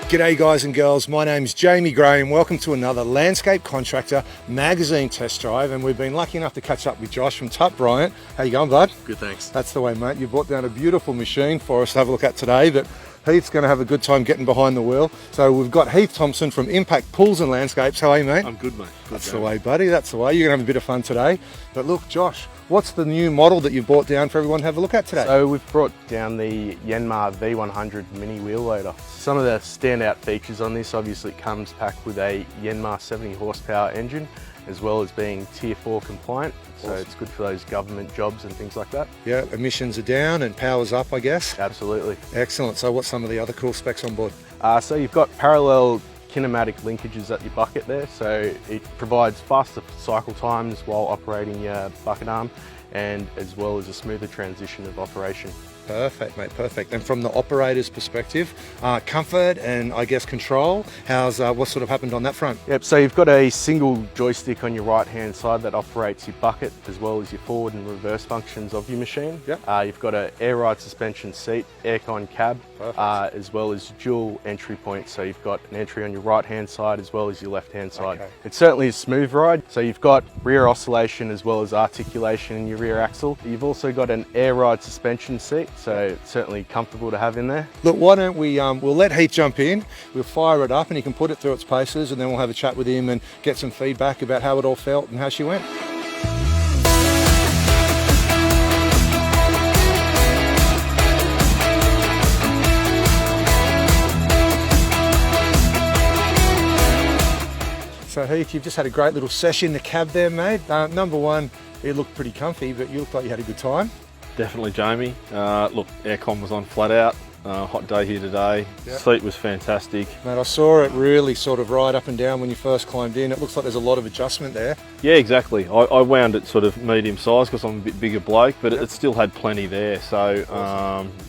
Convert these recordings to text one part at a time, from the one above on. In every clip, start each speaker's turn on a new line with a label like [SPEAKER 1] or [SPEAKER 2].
[SPEAKER 1] G'day guys and girls, my name's Jamie Gray and welcome to another Landscape Contractor magazine test drive, and we've been lucky enough to catch up with Josh from Tut Bryant. How you going, bud?
[SPEAKER 2] Good, thanks.
[SPEAKER 1] That's the way, mate. You brought down a beautiful machine for us to have a look at today that Heath's going to have a good time getting behind the wheel. So we've got Heath Thompson from Impact Pools and Landscapes. How are you, mate?
[SPEAKER 2] I'm good, mate. Good.
[SPEAKER 1] That's the way, buddy. That's the way. You're going to have a bit of fun today. But look, Josh, what's the new model that you brought down for everyone to have a look at today?
[SPEAKER 3] So we've brought down the Yanmar V100 mini wheel loader. Some of the standout features on this, obviously it comes packed with a Yanmar 70 horsepower engine, as well as being Tier 4 compliant. So It's good for those government jobs and things like that.
[SPEAKER 1] Yeah, emissions are down and power's up, I guess.
[SPEAKER 3] Absolutely.
[SPEAKER 1] Excellent. So what's some of the other cool specs on board?
[SPEAKER 3] So you've got parallel kinematic linkages at your bucket there, so it provides faster cycle times while operating your bucket arm, and as well as a smoother transition of operation.
[SPEAKER 1] Perfect, mate, perfect. And from the operator's perspective, comfort and I guess control, what sort of happened on that front?
[SPEAKER 3] Yep, so you've got a single joystick on your right hand side that operates your bucket as well as your forward and reverse functions of your machine.
[SPEAKER 1] Yep.
[SPEAKER 3] You've got an air ride suspension seat, aircon cab, as well as dual entry points. So you've got an entry on your right hand side as well as your left hand side.
[SPEAKER 1] Okay.
[SPEAKER 3] It's certainly a smooth ride. So you've got rear oscillation as well as articulation in your rear axle. You've also got an air ride suspension seat, so it's certainly comfortable to have in there.
[SPEAKER 1] Look, why don't we, we'll let Heath jump in, we'll fire it up and he can put it through its paces, and then we'll have a chat with him and get some feedback about how it all felt and how she went. So Heath, you've just had a great little session in the cab there, mate. Number one, it looked pretty comfy, but you looked like you had a good time.
[SPEAKER 2] Definitely, Jamie. Look, aircon was on flat out. Hot day here today.
[SPEAKER 1] Yep.
[SPEAKER 2] Seat was fantastic.
[SPEAKER 1] Mate, I saw it really sort of ride up and down when you first climbed in. It looks like there's a lot of adjustment there.
[SPEAKER 2] Yeah, exactly. I wound it sort of medium size because I'm a bit bigger bloke, but
[SPEAKER 1] Yep.
[SPEAKER 2] it still had plenty there. So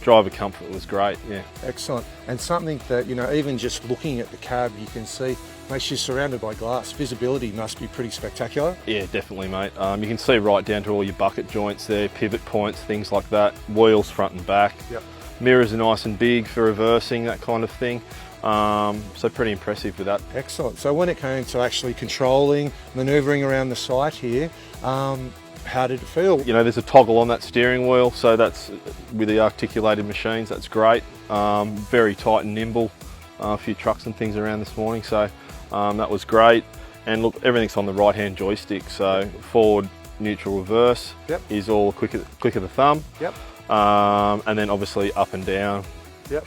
[SPEAKER 2] driver comfort was great. Yeah.
[SPEAKER 1] Excellent. And something that, you know, even just looking at the cab, you can see, mate, she's surrounded by glass. Visibility must be pretty spectacular.
[SPEAKER 2] Yeah, definitely, mate. You can see right down to all your bucket joints there, pivot points, things like that. Wheels front and back.
[SPEAKER 1] Yep.
[SPEAKER 2] Mirrors are nice and big for reversing, that kind of thing. So pretty impressive with that.
[SPEAKER 1] Excellent. So when it came to actually controlling, manoeuvring around the site here, how did it feel?
[SPEAKER 2] You know, there's a toggle on that steering wheel, so that's with the articulated machines, that's great. Very tight and nimble. A few trucks and things around this morning, so that was great. And look, everything's on the right hand joystick, so forward, neutral, reverse
[SPEAKER 1] Yep.
[SPEAKER 2] is all a click of the thumb.
[SPEAKER 1] Yep.
[SPEAKER 2] And then obviously up and down.
[SPEAKER 1] Yep.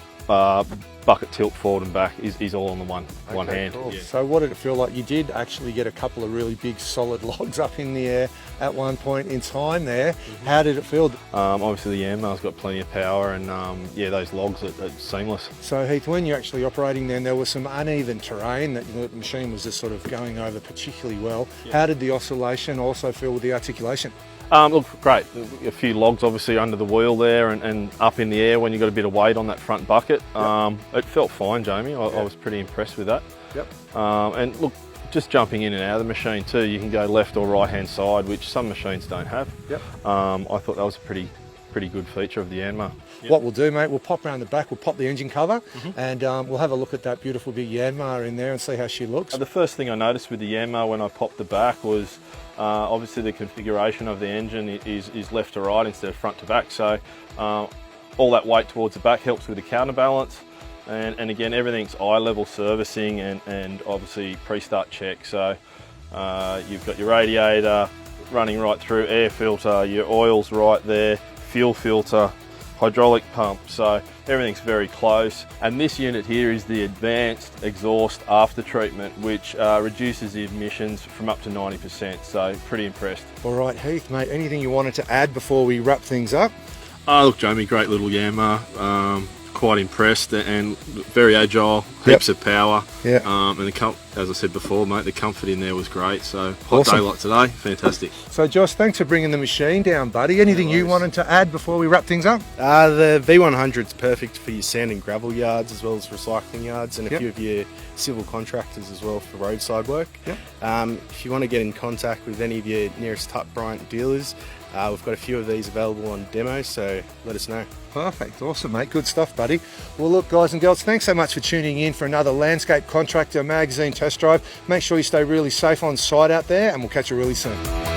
[SPEAKER 2] Bucket tilt forward and back is all on the one hand.
[SPEAKER 1] Cool.
[SPEAKER 2] Yeah.
[SPEAKER 1] So what did it feel like? You did actually get a couple of really big solid logs up in the air at one point in time there. Mm-hmm. How did it feel?
[SPEAKER 2] Obviously the Yanmar's got plenty of power, and yeah, those logs are seamless.
[SPEAKER 1] So Heath, when you're actually operating then, there was some uneven terrain that the machine was just sort of going over particularly well. Yeah. How did the oscillation also feel with the articulation?
[SPEAKER 2] Look, great. A few logs obviously under the wheel there and up in the air when you got a bit of weight on that front bucket.
[SPEAKER 1] Yep.
[SPEAKER 2] It felt fine, Jamie. I was pretty impressed with that.
[SPEAKER 1] Yep.
[SPEAKER 2] And look, just jumping in and out of the machine too, you can go left or right hand side, which some machines don't have.
[SPEAKER 1] Yep.
[SPEAKER 2] I thought that was a pretty good feature of the Yanmar. Yep.
[SPEAKER 1] What we'll do, mate, we'll pop around the back, we'll pop the engine cover, and we'll have a look at that beautiful big Yanmar in there and see how she looks.
[SPEAKER 2] The first thing I noticed with the Yanmar when I popped the back was obviously the configuration of the engine is left to right instead of front to back, so all that weight towards the back helps with the counterbalance, and again, everything's eye level servicing and obviously pre-start check. So you've got your radiator running right through, air filter, your oil's right there, fuel filter, hydraulic pump, so everything's very close. And this unit here is the advanced exhaust after treatment, which reduces the emissions from up to 90%, so pretty impressed.
[SPEAKER 1] All right, Heath, mate, anything you wanted to add before we wrap things up?
[SPEAKER 2] Look, Jamie, great little Yanmar. Quite impressed, and very agile, heaps of power.
[SPEAKER 1] Yeah.
[SPEAKER 2] And as I said before, mate, the comfort in there was great. So hot
[SPEAKER 1] Awesome.
[SPEAKER 2] day like today, fantastic.
[SPEAKER 1] So Josh, thanks for bringing the machine down, buddy. Anything you wanted to add before we wrap things up?
[SPEAKER 3] The V100 is perfect for your sand and gravel yards as well as recycling yards, and a
[SPEAKER 1] Yep.
[SPEAKER 3] few of your civil contractors as well for roadside work.
[SPEAKER 1] Yep.
[SPEAKER 3] If you want to get in contact with any of your nearest Tut Bryant dealers, We've got a few of these available on demo, so let us know.
[SPEAKER 1] Perfect, awesome mate, good stuff buddy. Well look guys and girls, thanks so much for tuning in for another Landscape Contractor Magazine test drive. Make sure you stay really safe on site out there and we'll catch you really soon.